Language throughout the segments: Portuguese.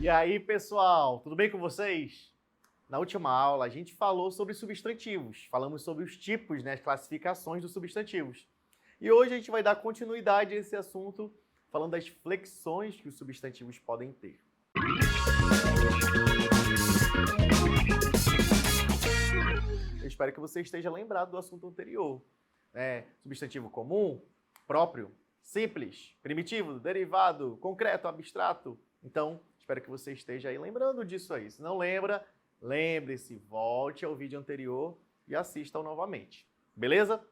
E aí, pessoal, tudo bem com vocês? Na última aula, a gente falou sobre substantivos, falamos sobre os tipos, né, as classificações dos substantivos. E hoje a gente vai dar continuidade a esse assunto, falando das flexões que os substantivos podem ter. Eu espero que você esteja lembrado do assunto anterior. Substantivo comum, próprio, simples, primitivo, derivado, concreto, abstrato. Então, espero que você esteja aí lembrando disso aí. Se não lembra, lembre-se, volte ao vídeo anterior e assista novamente. Beleza?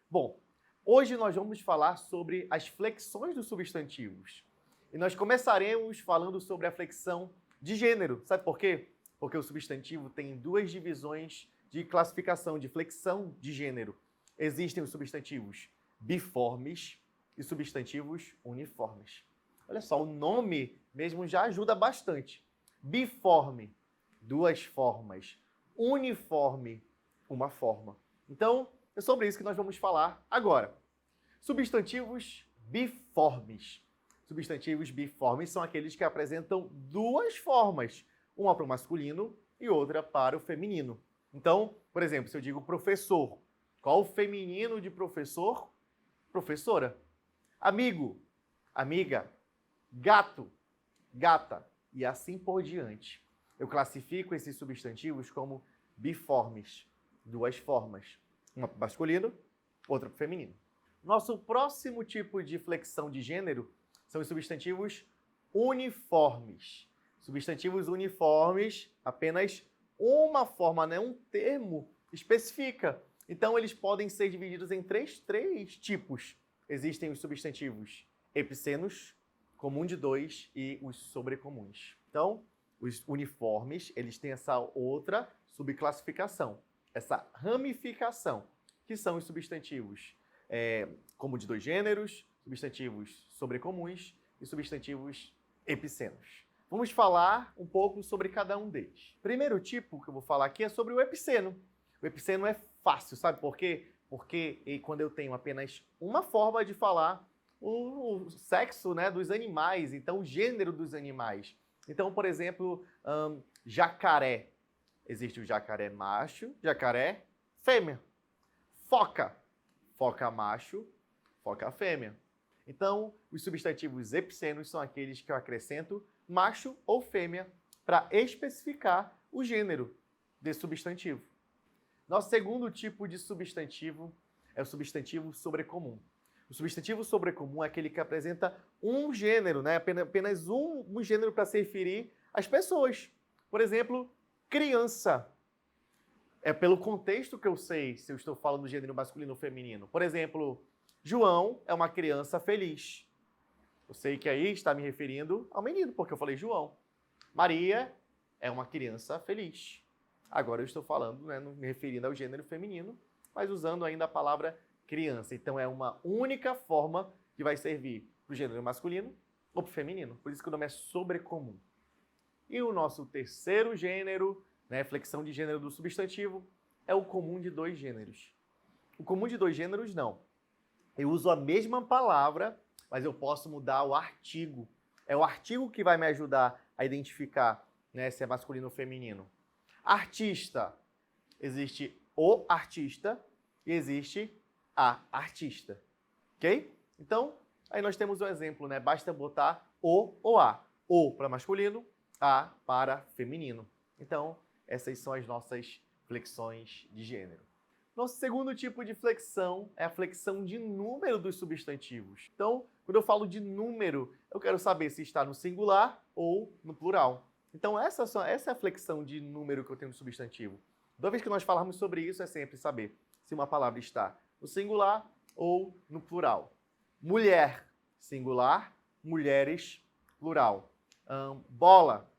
Bom, hoje nós vamos falar sobre as flexões dos substantivos. E nós começaremos falando sobre a flexão de gênero. Sabe por quê? Porque o substantivo tem duas divisões de classificação, de flexão de gênero. Existem os substantivos biformes e substantivos uniformes. Olha só, o nome mesmo já ajuda bastante. Biforme, duas formas. Uniforme, uma forma. Então, é sobre isso que nós vamos falar agora. Substantivos biformes. Substantivos biformes são aqueles que apresentam duas formas, uma para o masculino e outra para o feminino. Então, por exemplo, se eu digo professor, qual o feminino de professor? Professora. Amigo, amiga. Gato, gata, e assim por diante. Eu classifico esses substantivos como biformes, duas formas, uma para o masculino, outra para o feminino. Nosso próximo tipo de flexão de gênero são os substantivos uniformes. Substantivos uniformes, apenas uma forma, né? Um termo especifica. Então, eles podem ser divididos em três tipos. Existem os substantivos epicenos, comum de dois e os sobrecomuns. Então, os uniformes, eles têm essa outra subclassificação, essa ramificação, que são os substantivos comum de dois gêneros, substantivos sobrecomuns e substantivos epicenos. Vamos falar um pouco sobre cada um deles. Primeiro tipo que eu vou falar aqui é sobre o epiceno. O epiceno é fácil, sabe por quê? Porque quando eu tenho apenas uma forma de falar o sexo, né, dos animais, então o gênero dos animais. Então, por exemplo, jacaré. Existe o jacaré macho, jacaré fêmea. Foca, foca macho, foca fêmea. Então, os substantivos epicenos são aqueles que eu acrescento macho ou fêmea para especificar o gênero desse substantivo. Nosso segundo tipo de substantivo é o substantivo sobrecomum. O substantivo sobrecomum é aquele que apresenta um gênero, né? Apenas um gênero para se referir às pessoas. Por exemplo, criança. É pelo contexto que eu sei se eu estou falando do gênero masculino ou feminino. Por exemplo, João é uma criança feliz. Eu sei que aí está me referindo ao menino, porque eu falei João. Maria é uma criança feliz. Agora eu estou falando, né, me referindo ao gênero feminino, mas usando ainda a palavra criança. Então é uma única forma que vai servir para o gênero masculino ou para o feminino. Por isso que o nome é sobrecomum. E o nosso terceiro gênero, né, flexão de gênero do substantivo, é o comum de dois gêneros. O comum de dois gêneros não. Eu uso a mesma palavra, mas eu posso mudar o artigo. É o artigo que vai me ajudar a identificar, né, se é masculino ou feminino. Artista. Existe o artista e existe a artista. Ok? Então, aí nós temos um exemplo, né? Basta botar o ou a. O para masculino, a para feminino. Então, essas são as nossas flexões de gênero. Nosso segundo tipo de flexão é a flexão de número dos substantivos. Então, quando eu falo de número, eu quero saber se está no singular ou no plural. Então, essa é a flexão de número que eu tenho no substantivo. Toda vez que nós falarmos sobre isso, é sempre saber se uma palavra está no singular ou no plural. Mulher, singular, mulheres, plural. Bola,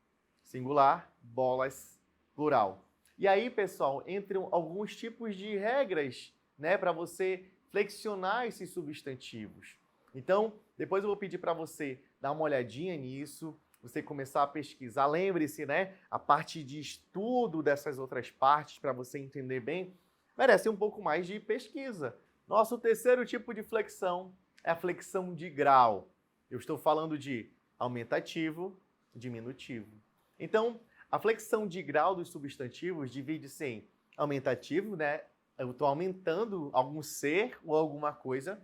singular, bolas, plural. E aí, pessoal, entram alguns tipos de regras, né, para você flexionar esses substantivos. Então, depois eu vou pedir para você dar uma olhadinha nisso, você começar a pesquisar. Lembre-se, né, a parte de estudo dessas outras partes, para você entender bem, merece um pouco mais de pesquisa. Nosso terceiro tipo de flexão é a flexão de grau. Eu estou falando de aumentativo, diminutivo. Então, a flexão de grau dos substantivos divide-se em aumentativo, né? Eu estou aumentando algum ser ou alguma coisa.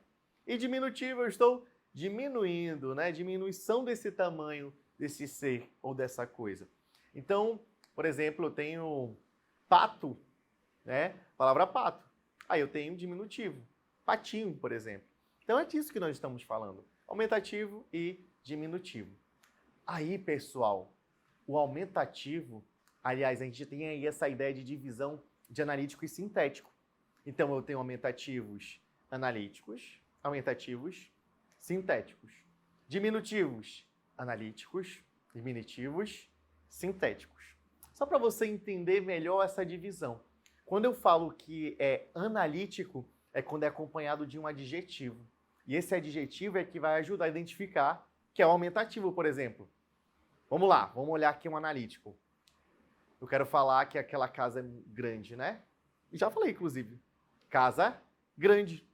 E diminutivo, eu estou diminuindo, né? Diminuição desse tamanho desse ser ou dessa coisa. Então, por exemplo, eu tenho pato, né? Palavra pato. Aí eu tenho diminutivo. Patinho, por exemplo. Então é disso que nós estamos falando. Aumentativo e diminutivo. Aí, pessoal, o aumentativo, aliás, a gente tem aí essa ideia de divisão de analítico e sintético. Então, eu tenho aumentativos analíticos, aumentativos sintéticos. Diminutivos analíticos, diminutivos sintéticos. Só para você entender melhor essa divisão. Quando eu falo que é analítico, é quando é acompanhado de um adjetivo. E esse adjetivo é que vai ajudar a identificar que é o aumentativo, por exemplo. Vamos lá, vamos olhar aqui um analítico. Eu quero falar que aquela casa é grande, né? Já falei, inclusive. Casa grande.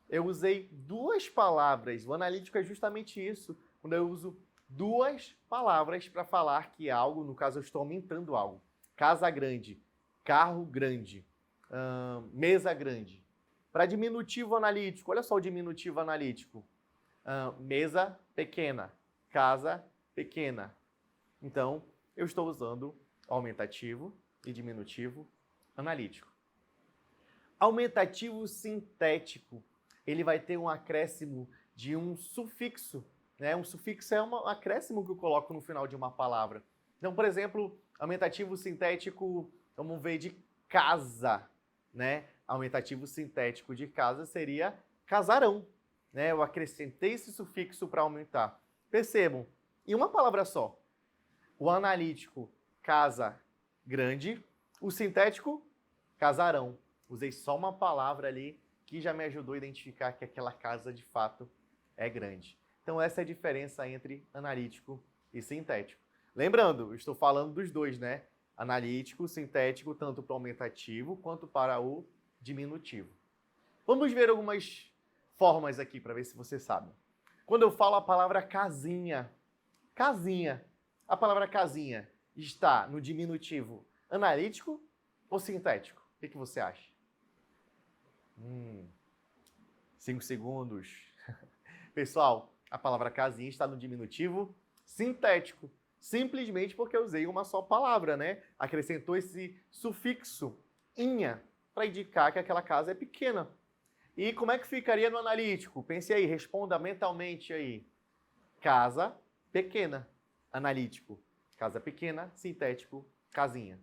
Eu usei duas palavras. O analítico é justamente isso. Quando eu uso duas palavras para falar que algo, no caso eu estou aumentando algo. Casa grande, carro grande, mesa grande. Para diminutivo analítico, olha só o diminutivo analítico. Mesa pequena, casa pequena. Então, eu estou usando aumentativo e diminutivo analítico. Aumentativo sintético, ele vai ter um acréscimo de um sufixo, né? Um sufixo é um acréscimo que eu coloco no final de uma palavra. Então, por exemplo, aumentativo sintético, vamos ver de casa, né? Aumentativo sintético de casa seria casarão, né? Eu acrescentei esse sufixo para aumentar. Percebam, em uma palavra só. O analítico, casa grande. O sintético, casarão. Usei só uma palavra ali que já me ajudou a identificar que aquela casa de fato é grande. Então essa é a diferença entre analítico e sintético. Lembrando, eu estou falando dos dois, né? Analítico, sintético, tanto para o aumentativo quanto para o diminutivo. Vamos ver algumas formas aqui para ver se você sabe. Quando eu falo a palavra casinha, casinha, a palavra casinha está no diminutivo analítico ou sintético? O que você acha? 5 segundos. Pessoal, a palavra casinha está no diminutivo sintético. Simplesmente porque eu usei uma só palavra, né? Acrescentou esse sufixo, inha, para indicar que aquela casa é pequena. E como é que ficaria no analítico? Pense aí, responda mentalmente aí. Casa pequena. Analítico, casa pequena. Sintético, casinha.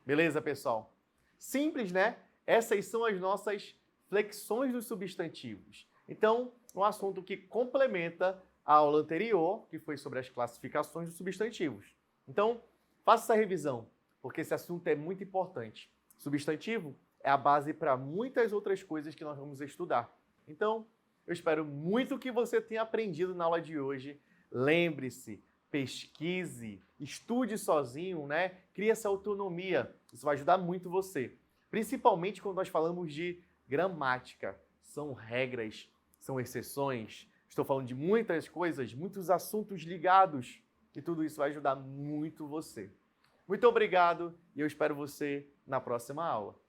Beleza, pessoal? Simples, né? Essas são as nossas flexões dos substantivos. Então, um assunto que complementa a aula anterior, que foi sobre as classificações dos substantivos. Então, faça essa revisão, porque esse assunto é muito importante. Substantivo é a base para muitas outras coisas que nós vamos estudar. Então, eu espero muito que você tenha aprendido na aula de hoje. Lembre-se, pesquise, estude sozinho, né? Crie essa autonomia. Isso vai ajudar muito você. Principalmente quando nós falamos de gramática. São regras, são exceções. Estou falando de muitas coisas, muitos assuntos ligados. E tudo isso vai ajudar muito você. Muito obrigado e eu espero você na próxima aula.